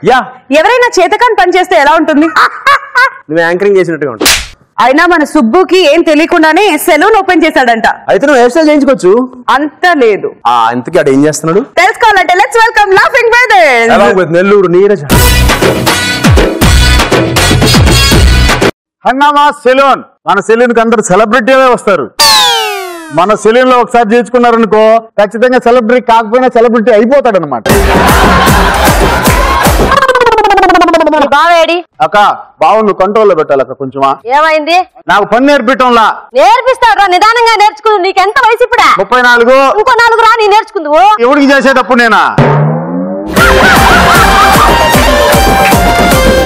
Yeah. ఎవరైనా చేతకాని పని చేస్తే ఎలా ఉంటుంది? నువ్వు యాంకరింగ్ చేసినట్టుగా ఉంటుంది. అయినా మన సుబ్బుకి ఏం తెలియకుండానే సెలూన్ ఓపెన్ చేశాడంట. అయితే నువ్వు హెయిర్ స్టైల్ చేయించుకోవచ్చు. అంత లేదు. ఇంతకీ అడు ఏం చేస్తున్నాడు తెలుసుకోవాలంటే let's welcome laughing brothers. Nellore Neeraja. హంగామా సెలూన్. మన సెలూన్ కి అందరు సెలబ్రిటీలే వస్తారు. మన సెలూన్ లో ఒకసారి చేయించుకున్నారనుకో ఖచ్చితంగా సెలబ్రిటీ కాకపోయినా సెలబ్రిటీ అయిపోతాడు అనమాట. బావేడి అక్క బావు నువ్వు కంట్రోల్లో పెట్టాలక్క కొంచెమా. ఏమైంది? నాకు పని నేర్పించడంలా. నేర్పిస్తాడు రా, నిదానంగా నేర్చుకుంది. నీకెంత వయసు ఇప్పుడా? 34. ఇంకో 4 రా, నీ నేర్చుకుందువు. ఎవడికి చేసేటప్పుడు నేనా?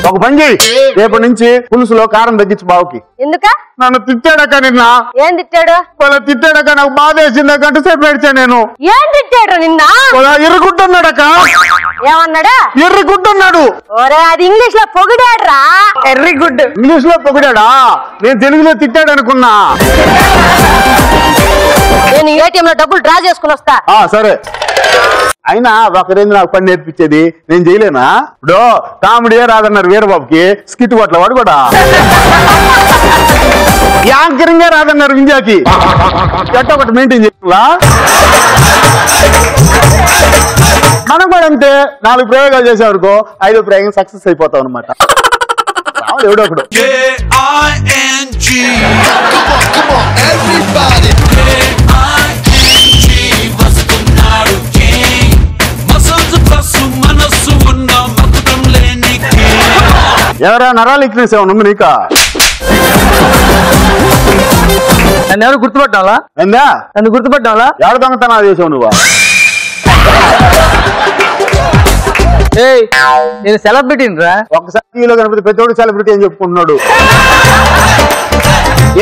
ఒక పని చేయి, రేపటి నుంచి పులుసులో కారం తగ్గించు బావుకి. ఎందుక? నన్ను తిట్టాడక్క నిన్న. ఏం తిట్టాడు? వాళ్ళ తిట్టాడక్క, నాకు బాధ వేసింది. గంట సేపు ఏడ్చా నేను. ఏం తిట్టాడు నిన్న? ఎర్రగుట్టన్నాడక్క. ఏమన్నాడా? ఎర్రగుట్టన్నాడు. ఒరే అది ఇంగ్లీష్ లో పొగిడాడు రా. Very good. ఇంగ్లీష్ లో పొగిడాడా? నేను తెలుగులో తిట్టాడు అనుకున్నా. నేను ఏటీఎం లో డబ్బులు డ్రా చేసుకుని వస్తా. సరే. అయినా ఒకరేంది నాకు పని నేర్పించేది, నేను చేయలేనా? ఇప్పుడు కామెడీ రాదన్నారు వీరబాబుకి, స్కిట్ కొట్ల వాడు కూడా. యాంకరింగే రాదన్నారు వింజాకి, ఎట్ట ఒకటి మెయింటైన్ చేయాలా? మనం కూడా అంతే. 4 ప్రయోగాలు చేసేవరకు 5వ ప్రయోగం సక్సెస్ అయిపోతాం అనమాట. ఎవడో ఒకడు. ఎవరా నరాలు ఈక్నెస్ ఏమన్నా ఉంది నీకా? నన్ను ఎవరు గుర్తుపట్టాలా? ఎందా నన్ను గుర్తుపట్టాలా? ఎవరు దొంగతనాలు చేసావు నువ్వు? నేను సెలబ్రిటీని రా. ఒకసారి టీవీలో కనిపిస్తే ప్రతిఒడు సెలబ్రిటీ అని చెప్పుకుంటున్నాడు.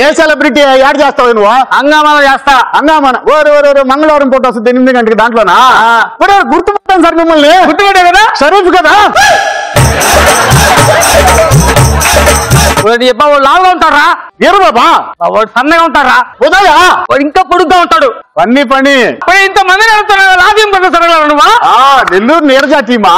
ఏ సెలబ్రిటీ యాడ్ చేస్తావు నువ్వు? హంగామాలో చేస్తా. హంగామా ఓరు మంగళవారం పూట వస్తుంది 8 గంటకి. దాంట్లోనా గుర్తుపట్టాను సార్ మిమ్మల్ని. గుర్తుపట్టే కదా, షరీఫ్ కదా. వాడు లావుగా ఉంటారా? ఏరు బాబా. వాడు సన్నగా ఉంటారా? ఉదయా వాడు ఇంకా పొడుగ్గా ఉంటాడు. పని ఇంతమంది లాభ్యం కదా నువ్వా? నెల్లూరు నీరజ టీమా?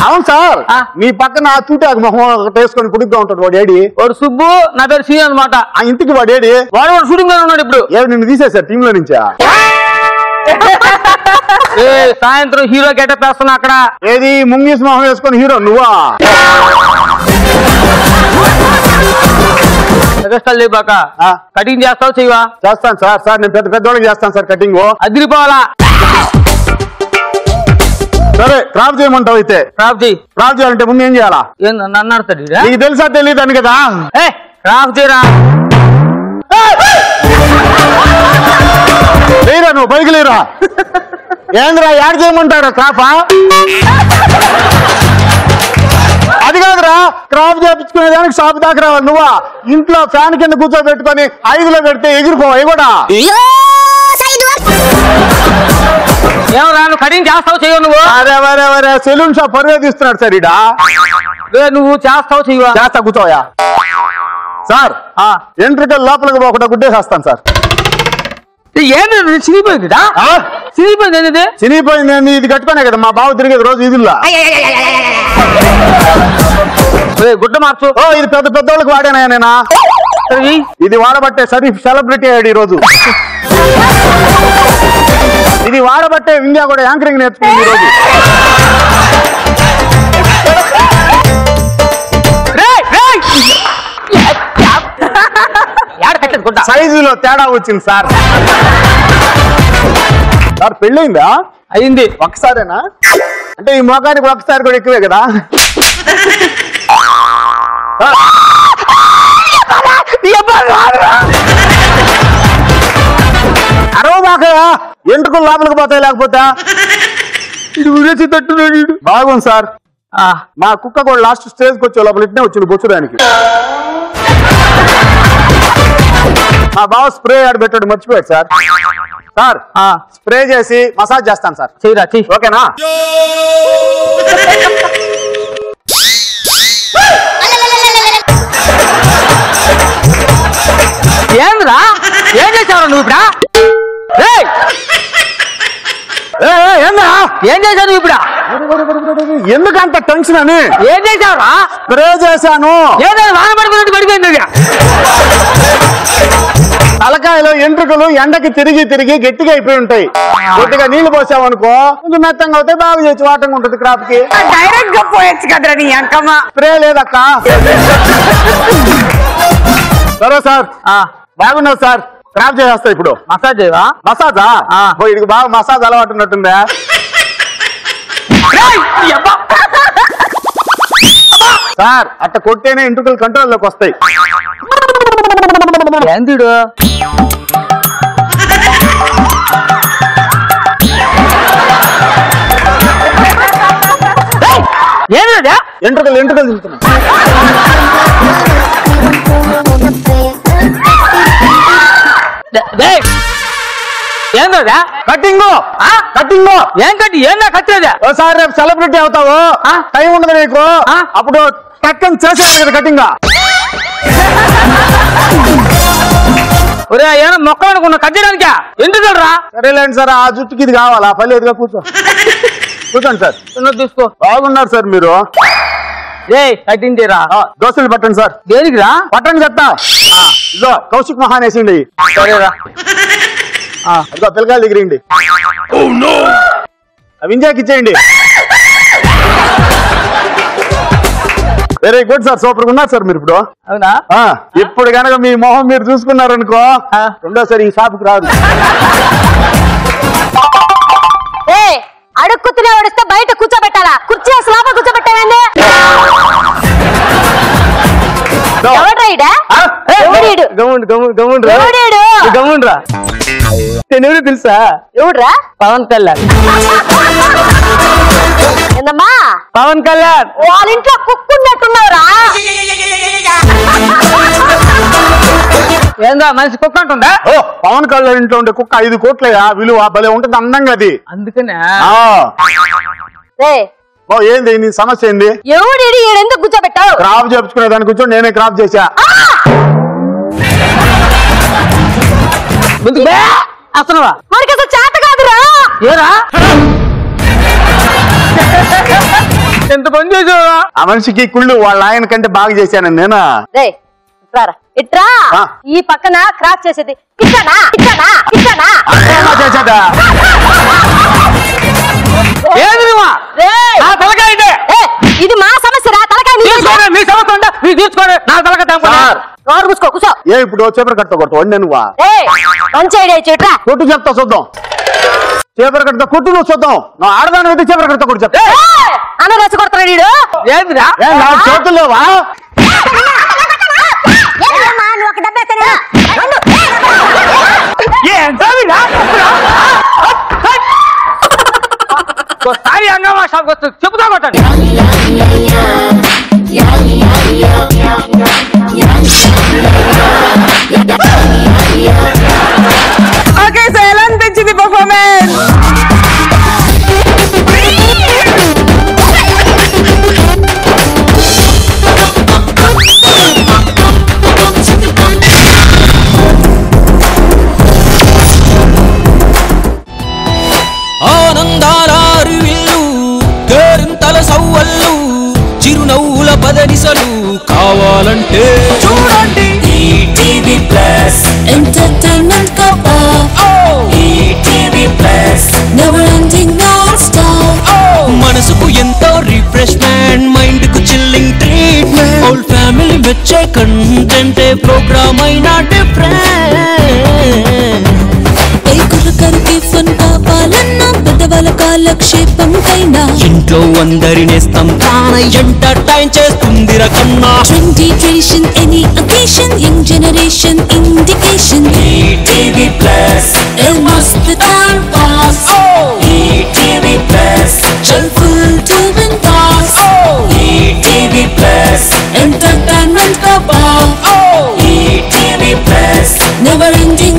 అవును సార్. మీ పక్కన తూటాకు మొహం వేసుకొని పొడుగ్గా ఉంటాడు వాడు. ఏడి? వాడు సుబ్బు, నా పేరు సీ అనమాట. ఆ ఇంటికి వాడు ఏడి? వాడు షూటింగ్ లో ఉన్నాడు ఇప్పుడు. ఏడు నిన్ను తీసేశారు టీమ్ లో నుంచా? సాయంత్రం హీరో గెటప్ వేస్తున్నా అక్కడ. ఏది ముంగీస్ మొహం వేసుకొని హీరో నువ్వా? లేబాక కటింగ్ చేస్తావు చెయ్యవా? చేస్తాను సార్. సార్ నేను పెద్దవాళ్ళకి చేస్తాను సార్ కటింగ్. అదిరిపోవాలా? సరే క్రాప్ చేయమంటావు అయితే. క్రాప్ చేయాలంటే ముందు ఏం చేయాలా? నన్ను అడతాడు. నీకు తెలుసా తెలియదు అని కదా. క్రాప్ చేయరా. లేరా నువ్వు పైకి లేరా? ఏంద్రా యాడ్ చేయమంటారా క్రాపా? అది కాదురా, క్రాప్ చేపించుకునేదానికి షాప్ దాకా రావాలి. నువ్వా ఇంట్లో ఫ్యాన్ కింద కూర్చోబెట్టుకొని 5లో పెడితే ఎగిరిపోయి కూడా. ఏమరా నువ్వు కటింగ్ చేస్తావు చెయ్యవు నువ్వు? అరే సెలూన్ షాప్ పరువే తీస్తున్నాడు సార్ ఇడా. నువ్వు చేస్తావు చెయ్యవా? చేస్తా కూర్చోయా. సార్ ఎంట్రికల్ లోపలికి పోకుండా గుడ్డేసేస్తాను సార్. ఏంది చినిగిపోయిందిదా? చినిగిపోయింది. చినిగిపోయింది. ఇది కట్టుకునే కదా మా బావ తిరిగేది రోజు ఇదిలా. గుడ్డ మార్చు. ఇది పెద్దోళ్ళకి వాడేనా నేనా? ఇది వాడబట్టే షరీఫ్ సెలబ్రిటీ అయ్యాడు ఈ రోజు. ఇది వాడబట్టే ఇండియా కూడా యాంకరింగ్ నేర్చుకుంది ఈ రోజు. సైజులో తేడా వచ్చింది సార్. సార్ పెళ్ళయిందా? అయింది. ఒకసారేనా? అంటే ఈ మోకానికి ఒకసారి కూడా ఎక్కువే కదా. అరవదాకా ఎంట్రుకలు లోపలికి పోతాయి. లేకపోతే బాగుంది సార్. మా కుక్క కూడా లాస్ట్ స్టేజ్కి వచ్చే లోపల ఇట్నే వచ్చింది బొచ్చుడానికి. మా బావ స్ప్రే ఆడబెట్టాడు మర్చిపోయాడు సార్. సార్ స్ప్రే చేసి మసాజ్ చేస్తాను సార్. చేయరా చెయ్యి. ఓకేనా? ఏంద్రా ఏం చేసావు నువ్వు ఇప్పుడు? ఏంద్రా ఏం చేశాను ఇప్పుడు? ఎందుకంత టెన్షన్ అని? ఏం చేశావురా? స్ప్రే చేశాను. ఏదో వాన పడిపోయినట్టు పడిపోయింది. తలకాయలో ఎంట్రుకలు ఎండకి తిరిగి తిరిగి గట్టిగా అయిపోయి ఉంటాయి. కొద్దిగా నీళ్లు పోసామనుకో కొంచెం మెత్తంగా అవుతాయి, బాగా చేసి వాటంగా ఉంటుంది క్రాప్ కి. డైరెక్ట్ గా పోయొచ్చు కదరా నీ అంకమ్మ. స్ప్రే లేదక్క. సరే సార్, బాగున్నావు సార్. క్రాప్ చేసేస్తా ఇప్పుడు. మసాజ్ చేయవా? మసాజా? ఇడికి బాగా మసాజ్ అలవాటు ఉన్నట్టుందా? సార్ అట్ట కొట్టేనే ఎంట్రుకలు కంట్రోల్లోకి వస్తాయి. ఏంటిడు? ఏంటా? ఎంట్రుకలు తింటున్నా. ఏందా కట్టింగ్ కట్టింగ్? ఏం కట్టి ఏందా కట్టేదా? ఓసారి రేపు సెలబ్రిటీ అవుతావు, టైం ఉండదు నీకు, అప్పుడు టక్కని చేసేది కదా కటింగ్. ఒరే ఏమన్నా మొక్కలు అనుకున్నా కట్టడానికా? ఎందుకు రా? సరేలేండి సార్, ఆ జుట్టుకి ఇది కావాలా? పర్లేదుగా కూర్చోండి సార్. చూసుకో. బాగున్నారు సార్ మీరు. కటింగ్ చేయరా? దోశలు పట్టండి సార్. దేనికి రా? పట్టండి చెప్తా. ఇదో కౌశిక్ మహాన్ వేసిండి. సరేరా. అదిగో పిల్లకాయలు దిగిరండి. అవి ఇంజాకి ఇచ్చేయండి. వెరీ గుడ్ సార్, సూపర్ గా ఉన్నారు సార్ మీరు ఇప్పుడు. అవునా? ఇప్పుడు కనుక మీ మొహం మీరు చూసుకున్నారనుకో రెండోసారి ఈ షాపుకి రాదు. అడుక్కుతున్నా వడిస్తే బయట కూర్చోబెట్టాలా? కుర్చీ వేసి లోపల కూర్చోబెట్టాలండి. ఎవరు తెలుసా? ఎవడ్రా? పవన్ కళ్యాణ్. ఏందమ్మా? పవన్ కళ్యాణ్ వాళ్ళ ఇంట్లో కుక్కున్నట్టున్నావురా. ఏందా మనిషి కుక్క అంటుందా? పవన్ కళ్యాణ్ ఇంట్లో ఉండే కుక్క 5 కోట్లయా విలువ, భలే ఉంటుంది అందంగా అది. అందుకనే ఏంది నీ సమస్య ఏంది? ఎవడు ఎందుకు కూర్చోబెట్టావు? క్రాప్ చేపించుకునే దాన్ని కూర్చొని నేనే క్రాప్ చేశా. అసలువా? మనకి అసలు చేత కాదురా. ఏరా ఎంత పని చేసావా? ఆ మనిషికి కుళ్ళు వాళ్ళ ఆయన కంటే బాగా చేశాను నేను. ఇట్రా. ఈ పక్కన క్రాప్ చేసేది ఇట్టానా ఇట్టానా ఇట్టానా చేశాడా? ఇది మా సమస్య రా. తలకాయ మీ సమస్య ఉంటే మీరు తీర్చుకోండి. నా తలకాయ కూర్చో కూర్చో. ఇప్పుడు చేపర కట్ట కొట్టు వండి నువ్వా? మంచి ఐడియా చెట్రా. కొట్టు చెప్తా చూద్దాం. చేపర కట్ట కొట్టు నువ్వు చూద్దాం. నువ్వు ఆడదాని అయితే చేపర కట్ట కొట్టు చెప్తా. అన్న రచ్చ కొడతాడు వీడు. ఏందిరా నా చేతుల్లోవా? ఒకసారి అంగమా షాప్ వస్తుంది చెబుతా కొట్టండి. ఓకే సో ఎలా అనిపించింది పర్ఫార్మెన్స్? ఆనందాల అరువిల్లు, కేరింతల సవ్వళ్ళు, చిరునవ్వుల పదనిసలు కావాలంటే చూడండి ETV plus. Entertainment cover. ETV plus never ending non stop. మనసుకు ఎంతో రిఫ్రెష్మెంట్, మైండ్ కు చిల్లింగ్ ట్రీట్మెంట్, హోల్ ఫ్యామిలీ మెచ్చే కంటెంట్, ప్రోగ్రామ్ అయినా డిఫరెంట్. కరికి ఫన్ కావాలన్నా పెద్దవాళ్ళ కాలక్షేపం కైనా ఇంట్లో అందరినేస్తాం తానై ఎంటర్టైన్ చేస్తుంది రకన్నా. Trendy tradition any occasion, young generation indication. ETV plus మస్త్ టైం పాస్. ఈటీవీ ప్లస్ చల్ ఫుల్ టు బిందాస్. ఈటీవీ ప్లస్ ఎంటర్టైన్మెంట్ కా boss. ETV plus never ending